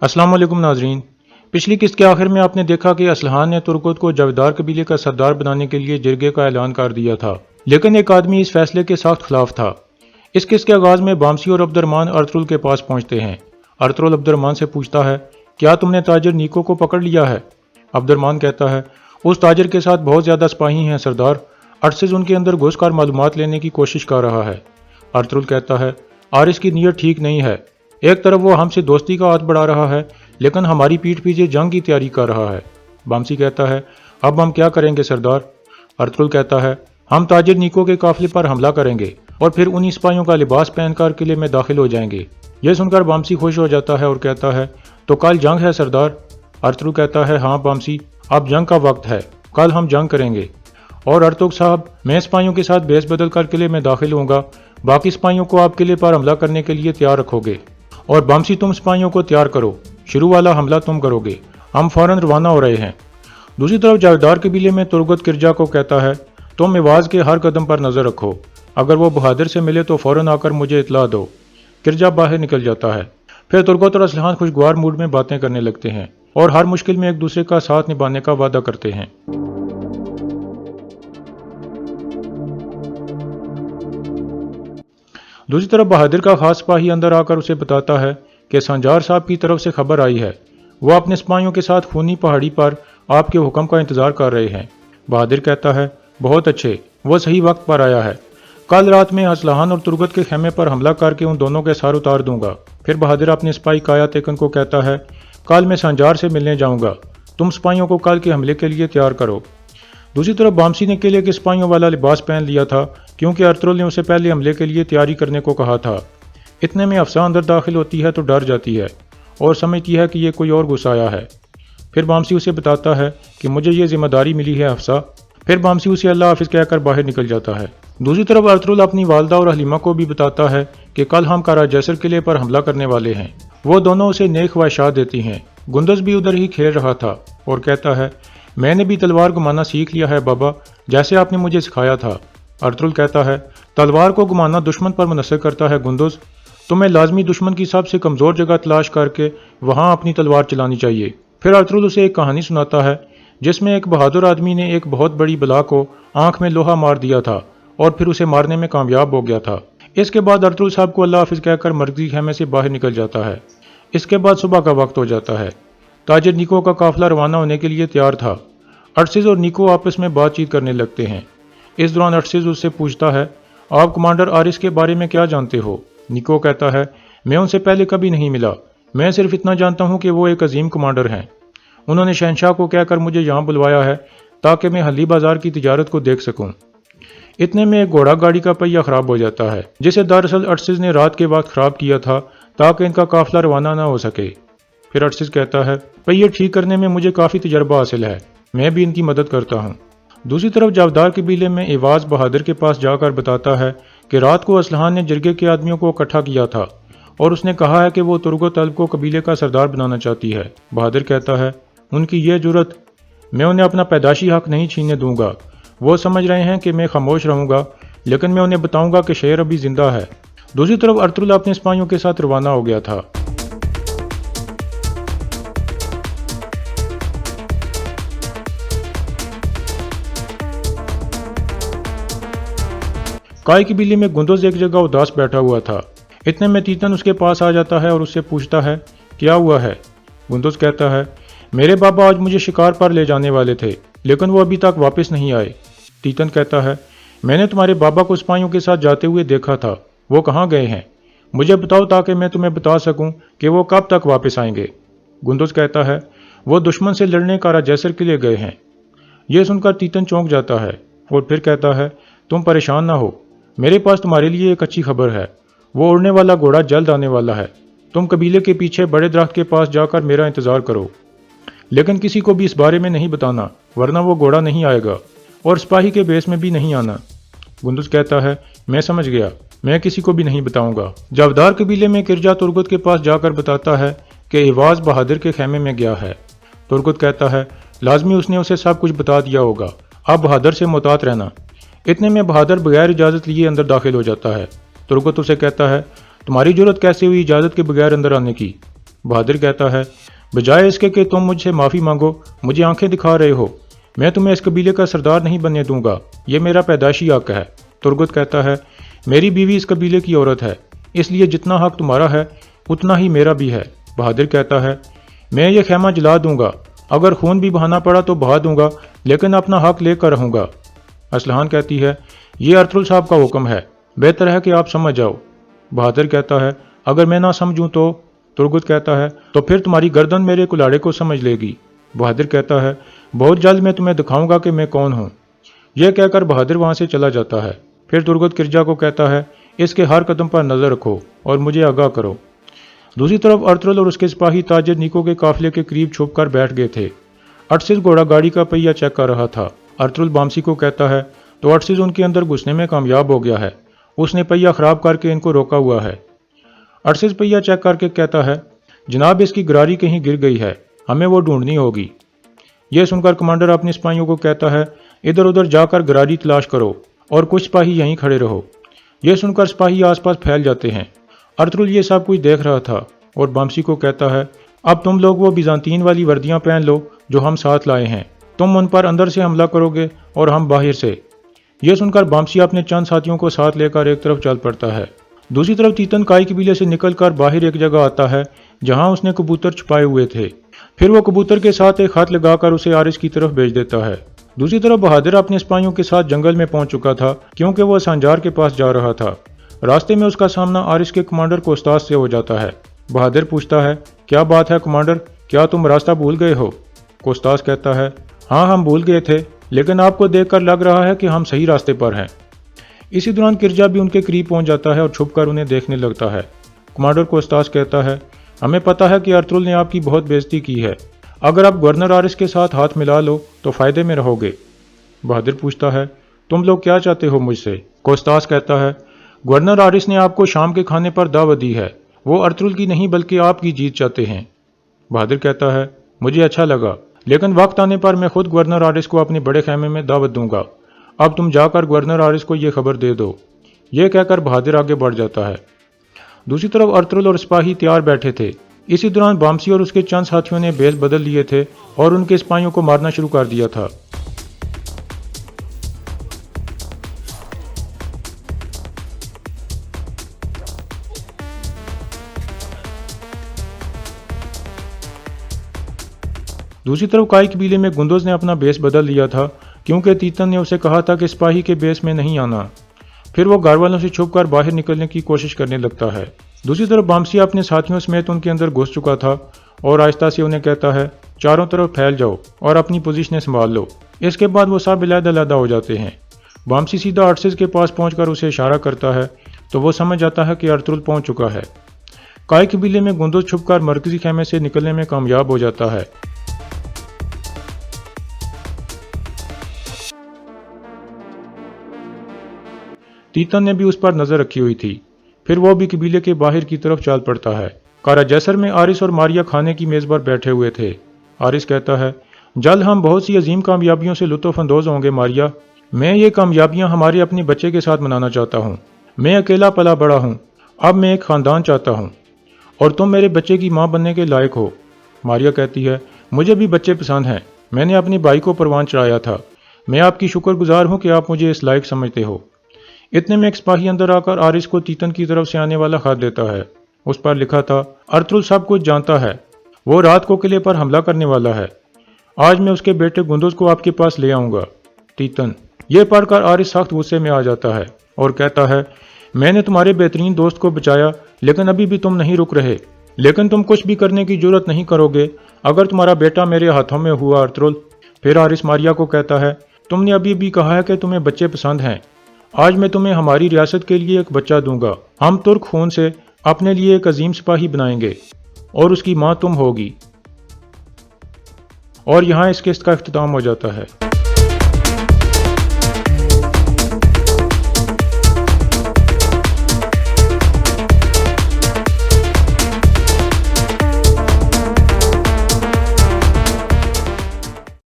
अस्सलाम वालेकुम नाजरीन। पिछली किस्त के आखिर में आपने देखा कि असलहान ने तुर्गत को जावेदार कबीले का सरदार बनाने के लिए जिरगे का ऐलान कर दिया था, लेकिन एक आदमी इस फैसले के सख्त खिलाफ था। इस किस्त के आगाज में बामसी और अब्दुर्रहमान अर्तुल के पास पहुंचते हैं। अर्तुल अब्दुर्रहमान से पूछता है, क्या तुमने ताजिर नीको को पकड़ लिया है? अब्दुर्रहमान कहता है, उस ताजिर के साथ बहुत ज्यादा सिपाही हैं सरदार। अर्सिज उनके अंदर घुसकर मालूमात लेने की कोशिश कर रहा है। अर्तुल कहता है, आरिस की नीयत ठीक नहीं है। एक तरफ वो हमसे दोस्ती का हाथ बढ़ा रहा है, लेकिन हमारी पीठ पीछे जंग की तैयारी कर रहा है। बामसी कहता है, अब हम क्या करेंगे सरदार? अर्तुल कहता है, हम ताजिर नीको के काफिले पर हमला करेंगे और फिर उन्हीं सिपाहियों का लिबास पहनकर किले में दाखिल हो जाएंगे। यह सुनकर बामसी खुश हो जाता है और कहता है, तो कल जंग है सरदार? अर्तुल कहता है, हाँ बामसी, अब जंग का वक्त है, कल हम जंग करेंगे। और अर्तुल साहब, मैं सिपाहियों के साथ भेस बदल कर किले में दाखिल होऊंगा। बाकी सिपाहियों को आप किले पर हमला करने के लिए तैयार रखोगे। और बामसी, तुम सिपाहियों को तैयार करो, शुरू वाला हमला तुम करोगे। हम फौरन रवाना हो रहे हैं। दूसरी तरफ जावेदार कबीले में तुर्गत किरजा को कहता है, तुम इवाज के हर कदम पर नजर रखो, अगर वो बहादुर से मिले तो फौरन आकर मुझे इतला दो। किरजा बाहर निकल जाता है। फिर तुर्गत और असलहान खुशगवार मूड में बातें करने लगते हैं और हर मुश्किल में एक दूसरे का साथ निभाने का वादा करते हैं। दूसरी तरफ बहादुर का खास सिपाही अंदर आकर उसे बताता है कि संजार साहब की तरफ से खबर आई है। वो अपने सिपाहियों के साथ खूनी पहाड़ी पर आपके हुक्म का इंतजार कर रहे हैं। बहादुर कहता है, बहुत अच्छे, वो सही वक्त पर आया है। कल रात में असलहान और तुर्गत के खेमे पर हमला करके उन दोनों के सार उतार दूंगा। फिर बहादुर अपने सिपाही काया तेकन को कहता है, कल मैं संजार से मिलने जाऊंगा, तुम सिपाहियों को कल के हमले के लिए तैयार करो। दूसरी तरफ बामसी ने किले के सिपाहियों वाला लिबास पहन लिया था, क्योंकि अर्तुल ने उसे पहले हमले के लिए तैयारी करने को कहा था। इतने में अफसा अंदर दाखिल होती है तो डर जाती है और समझती है कि ये कोई और घुस आया है। फिर बामसी उसे बताता है कि मुझे ये जिम्मेदारी मिली है अफसा। फिर बामसी उसे अल्लाह हाफिज कहकर बाहर निकल जाता है। दूसरी तरफ अर्तुल अपनी वालदा और हलीमा को भी बताता है कि कल हम कारा जैसर किले पर हमला करने वाले हैं। वो दोनों उसे नेक ख्वाहिशात देती हैं। गुंदस भी उधर ही खेल रहा था और कहता है, मैंने भी तलवार घुमाना सीख लिया है बाबा, जैसे आपने मुझे सिखाया था। अर्तुल कहता है, तलवार को घुमाना दुश्मन पर मुनसर करता है गुंदस, तुम्हें लाजमी दुश्मन की सबसे कमजोर जगह तलाश करके वहां अपनी तलवार चलानी चाहिए। फिर अर्तुल उसे एक कहानी सुनाता है जिसमें एक बहादुर आदमी ने एक बहुत बड़ी बला को आंख में लोहा मार दिया था और फिर उसे मारने में कामयाब हो गया था। इसके बाद अर्तुल साहब को अल्लाह हाफिज कहकर मर्जी खेमे से बाहर निकल जाता है। इसके बाद सुबह का वक्त हो जाता है। ताजिर नीको का काफिला रवाना होने के लिए तैयार था। अर्सिज और नीको आपस में बातचीत करने लगते हैं। इस दौरान अर्सिज उससे पूछता है, आप कमांडर आरिस के बारे में क्या जानते हो? नीको कहता है, मैं उनसे पहले कभी नहीं मिला, मैं सिर्फ इतना जानता हूं कि वो एक अजीम कमांडर हैं। उन्होंने शहनशाह को कहकर मुझे यहाँ बुलवाया है ताकि मैं हली बाजार की तिजारत को देख सकूं। इतने में एक घोड़ा गाड़ी का पहिया खराब हो जाता है, जिसे दरअसल अर्सिज ने रात के वक्त खराब किया था ताकि इनका काफिला रवाना ना हो सके। फिर अर्सिज कहता है, पहिए ठीक करने में मुझे काफी तजर्बा हासिल है, मैं भी इनकी मदद करता हूँ। दूसरी तरफ जावेदार कबीले में इवाज बहादुर के पास जाकर बताता है कि रात को असलहान ने जिरगे के आदमियों को इकट्ठा किया था और उसने कहा है कि वो तुर्गत तलब को कबीले का सरदार बनाना चाहती है। बहादुर कहता है, उनकी ये जुर्रत, मैं उन्हें अपना पैदाशी हक नहीं छीनने दूंगा। वो समझ रहे हैं कि मैं खामोश रहूंगा, लेकिन मैं उन्हें बताऊंगा कि शेर अभी जिंदा है। दूसरी तरफ अर्तुल अपने सिपाहियों के साथ रवाना हो गया था। काय कबीले में गुंदोज एक जगह उदास बैठा हुआ था। इतने में तीतन उसके पास आ जाता है और उससे पूछता है, क्या हुआ है? गुंदोज कहता है, मेरे बाबा आज मुझे शिकार पर ले जाने वाले थे, लेकिन वो अभी तक वापस नहीं आए। तीतन कहता है, मैंने तुम्हारे बाबा को सिपाहियों के साथ जाते हुए देखा था, वो कहाँ गए हैं? मुझे बताओ ताकि मैं तुम्हें बता सकूं कि वो कब तक वापस आएंगे। गुंदोज कहता है, वो दुश्मन से लड़ने कारा जैसर के लिए गए हैं। यह सुनकर तीतन चौंक जाता है और फिर कहता है, तुम परेशान ना हो, मेरे पास तुम्हारे लिए एक अच्छी खबर है। वो उड़ने वाला घोड़ा जल्द आने वाला है। तुम कबीले के पीछे बड़े दरख्त के पास जाकर मेरा इंतजार करो, लेकिन किसी को भी इस बारे में नहीं बताना, वरना वो घोड़ा नहीं आएगा और सिपाही के बेस में भी नहीं आना। गुंदुज कहता है, मैं समझ गया, मैं किसी को भी नहीं बताऊंगा। जावेदार कबीले में किरजा तुर्गत के पास जाकर बताता है कि इवाज बहादुर के खेमे में गया है। तुर्गत कहता है, लाजमी उसने उसे सब कुछ बता दिया होगा, अब बहादुर से मुहतात रहना। इतने में बहादुर बगैर इजाज़त लिए अंदर दाखिल हो जाता है। तुर्गत उसे कहता है, तुम्हारी जरूरत कैसे हुई इजाज़त के बगैर अंदर आने की? बहादुर कहता है, बजाय इसके कि तुम मुझसे माफ़ी मांगो, मुझे आंखें दिखा रहे हो। मैं तुम्हें इस कबीले का सरदार नहीं बनने दूंगा, ये मेरा पैदाइशी हक है। तुर्गुत कहता है, मेरी बीवी इस कबीले की औरत है, इसलिए जितना हक तुम्हारा है उतना ही मेरा भी है। बहादुर कहता है, मैं ये खेमा जला दूंगा, अगर खून भी बहाना पड़ा तो बहा दूंगा, लेकिन अपना हक लेकर रहूंगा। असलहान कहती है, ये अर्तुल साहब का हुक्म है, बेहतर है कि आप समझ जाओ। बहादुर कहता है, अगर मैं ना समझूं तो? तुर्गुत कहता है, तो फिर तुम्हारी गर्दन मेरे कुलाड़े को समझ लेगी। बहादुर कहता है, बहुत जल्द मैं तुम्हें दिखाऊंगा कि मैं कौन हूँ। यह कहकर बहादुर वहां से चला जाता है। फिर तुर्गुत किरजा को कहता है, इसके हर कदम पर नजर रखो और मुझे आगाह करो। दूसरी तरफ अर्तुल और उसके सिपाही ताजिर निको के काफिले के करीब छुप कर बैठ गए थे। अर्टसिस घोड़ा गाड़ी का पहिया चेक कर रहा था। अर्तुल बामसी को कहता है, तो अर्टसिस उनके अंदर घुसने में कामयाब हो गया है, उसने पहिया खराब करके इनको रोका हुआ है। अर्टसिस पहिया चेक करके कहता है, जनाब इसकी गरारी कहीं गिर गई है, हमें वो ढूंढनी होगी। यह सुनकर कमांडर अपने सिपाहियों को कहता है, इधर उधर जाकर गरारी तलाश करो और कुछ सिपाही यहीं खड़े रहो। यह सुनकर सिपाही आसपास फैल जाते हैं। अर्तुल ये सब कुछ देख रहा था और बामसी को कहता है, अब तुम लोग वो बिजांतीन वाली वर्दियां पहन लो जो हम साथ लाए हैं, तुम उन पर अंदर से हमला करोगे और हम बाहर से। यह सुनकर बामसी अपने चंद साथियों को साथ लेकर एक तरफ चल पड़ता है। दूसरी तरफ तीतन काई कबीले से निकलकर बाहर एक जगह आता है जहां उसने कबूतर छुपाए हुए थे। फिर वो कबूतर के साथ एक खत लगाकर उसे आरिस की तरफ भेज देता है। दूसरी तरफ बहादुर अपने सिपाहियों के साथ जंगल में पहुंच चुका था क्योंकि वह सांजार के पास जा रहा था। रास्ते में उसका सामना आरिस के कमांडर कोस्तास से हो जाता है। बहादुर पूछता है, क्या बात है कमांडर, क्या तुम रास्ता भूल गए हो? कोस्तास कहता है, हाँ हम भूल गए थे, लेकिन आपको देखकर लग रहा है कि हम सही रास्ते पर हैं। इसी दौरान किरजा भी उनके करीब पहुंच जाता है और छुपकर उन्हें देखने लगता है। कमांडर कोस्तास कहता है, हमें पता है कि अर्तुल ने आपकी बहुत बेइज्जती की है, अगर आप गवर्नर आरिस के साथ हाथ मिला लो तो फायदे में रहोगे। बहादुर पूछता है, तुम लोग क्या चाहते हो मुझसे? कोस्तास कहता है, गवर्नर आरिस ने आपको शाम के खाने पर दावत दी है, वो अर्तुल की नहीं बल्कि आपकी जीत चाहते हैं। बहादुर कहता है, मुझे अच्छा लगा, लेकिन वक्त आने पर मैं खुद गवर्नर आरिस को अपने बड़े खेमे में दावत दूंगा। अब तुम जाकर गवर्नर आरिस को यह खबर दे दो। यह कहकर बहादुर आगे बढ़ जाता है। दूसरी तरफ अर्तुल और सिपाही तैयार बैठे थे। इसी दौरान बामसी और उसके चंद साथियों ने भेष बदल लिए थे और उनके सिपाहियों को मारना शुरू कर दिया था। दूसरी तरफ काई कबीले में गुंदोज ने अपना बेस बदल लिया था क्योंकि तीतन ने उसे कहा था कि सिपाही के बेस में नहीं आना। फिर वो घर वालों से छुपकर बाहर निकलने की कोशिश करने लगता है। दूसरी तरफ बामसी अपने साथियों समेत उनके अंदर घुस चुका था और आहिस्ता से उन्हें कहता है, चारों तरफ फैल जाओ और अपनी पोजीशनें संभाल लो। इसके बाद वो सब अलग-अलग हो जाते हैं। बामसी सीधा अर्टसिस के पास पहुंचकर उसे इशारा करता है तो वो समझ जाता है कि अर्तुल पहुंच चुका है। काई कबीले में गुंदोज छुपकर मरकजी खेमे से निकलने में कामयाब हो जाता है। तीतन ने भी उस पर नजर रखी हुई थी। फिर वो भी कबीले के बाहर की तरफ चल पड़ता है। काराजैसर में आरिस और मारिया खाने की मेज पर बैठे हुए थे। आरिस कहता है, जल्द हम बहुत सी अजीम कामयाबियों से लुत्फ अंदोज होंगे मारिया। मैं ये कामयाबियां हमारे अपने बच्चे के साथ मनाना चाहता हूँ। मैं अकेला पला बड़ा हूँ, अब मैं एक खानदान चाहता हूँ और तुम मेरे बच्चे की माँ बनने के लायक हो। मारिया कहती है, मुझे भी बच्चे पसंद हैं, मैंने अपने भाई को परवान चढ़ाया था। मैं आपकी शुक्रगुजार हूँ कि आप मुझे इस लायक समझते हो। इतने में एक सिपाही अंदर आकर आरिस को तीतन की तरफ से आने वाला खत देता है। उस पर लिखा था, अर्तुल सब कुछ जानता है, वो रात को किले पर हमला करने वाला है। आज मैं उसके बेटे गुंदोज को आपके पास ले आऊंगा। तीतन। यह पढ़कर आरिस सख्त गुस्से में आ जाता है और कहता है, मैंने तुम्हारे बेहतरीन दोस्त को बचाया, लेकिन अभी भी तुम नहीं रुक रहे। लेकिन तुम कुछ भी करने की जरूरत नहीं करोगे अगर तुम्हारा बेटा मेरे हाथों में हुआ अर्तुल। फिर आरिस मारिया को कहता है, तुमने अभी भी कहा है कि तुम्हें बच्चे पसंद हैं, आज मैं तुम्हें हमारी रियासत के लिए एक बच्चा दूंगा। हम तुर्क खून से अपने लिए एक अजीम सिपाही बनाएंगे और उसकी माँ तुम होगी। और यहाँ इस किस्त का इख्तिताम हो जाता है।